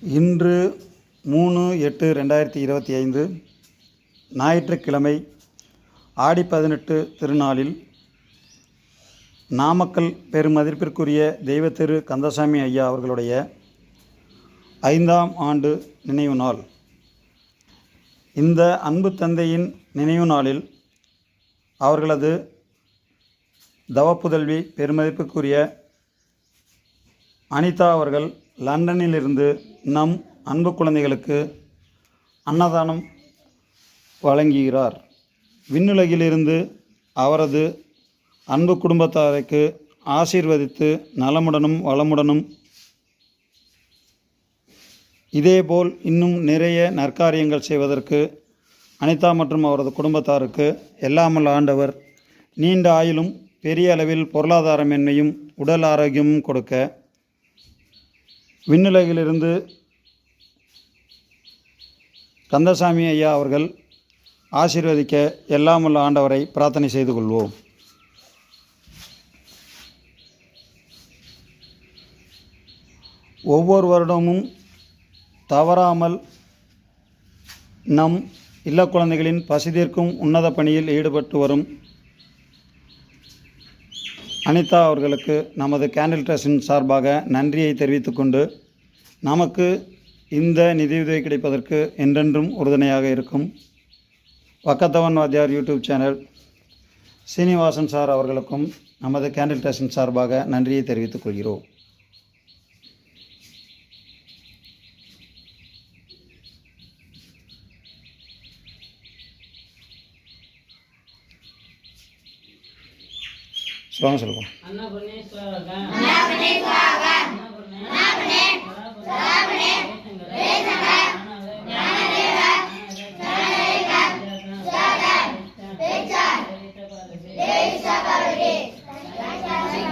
இன்று 3/8/2025 ஞாயிற்றுக்கிழமை ஆடி 18 திருநாளில் நாமக்கல் பெருமதிப்பிற்குரிய தெய்வ திரு கந்தசாமி ஐயா அவர்களுடைய 5ஆம் ஆண்டு நினைவு நாள். இந்த அன்பு தந்தையின் நினைவு நாளில் அவர்களது தவப்புதல்வி பெருமதிப்புக்குரிய அனிதா அவர்கள் லண்டனிலிருந்து நம் அன்பு குழந்தைகளுக்கு அன்னதானம் வழங்குகிறார். விண்ணுலகிலிருந்து அவரது அன்பு குடும்பத்தாருக்கு ஆசீர்வதித்து நலமுடனும் வளமுடனும் இதேபோல் இன்னும் நிறைய நற்காரியங்கள் செய்வதற்கு அனிதா மற்றும் அவரது குடும்பத்தாருக்கு எல்லாமல் ஆண்டவர் நீண்ட ஆயுளும் பெரிய அளவில் பொருளாதார மேன்மையும் உடல் ஆரோக்கியமும் கொடுக்க விண்ணுலகிலிருந்து கந்தசாமி ஐயா அவர்கள் ஆசீர்வதிக்க எல்லாமுள்ள ஆண்டவரை பிரார்த்தனை செய்து கொள்வோம். ஒவ்வொரு வருடமும் தவறாமல் நம் இல்ல குழந்தைகளின் பசிதீர்க்கும் உன்னத பணியில் ஈடுபட்டு வரும் அனிதா அவர்களுக்கு நமது கேண்டில் ட்ரஸ்டின் சார்பாக நன்றியை தெரிவித்துக்கொண்டு, நமக்கு இந்த நிதியுதவி கிடைப்பதற்கு என்றென்றும் உறுதுணையாக இருக்கும் வக்கத்தவன் வாத்தியார் யூடியூப் சேனல் சீனிவாசன் சார் அவர்களுக்கும் நமது கேண்டில் ட்ரஸ்டின் சார்பாக நன்றியை தெரிவித்துக் கொள்கிறோம். சொல்லுங்க.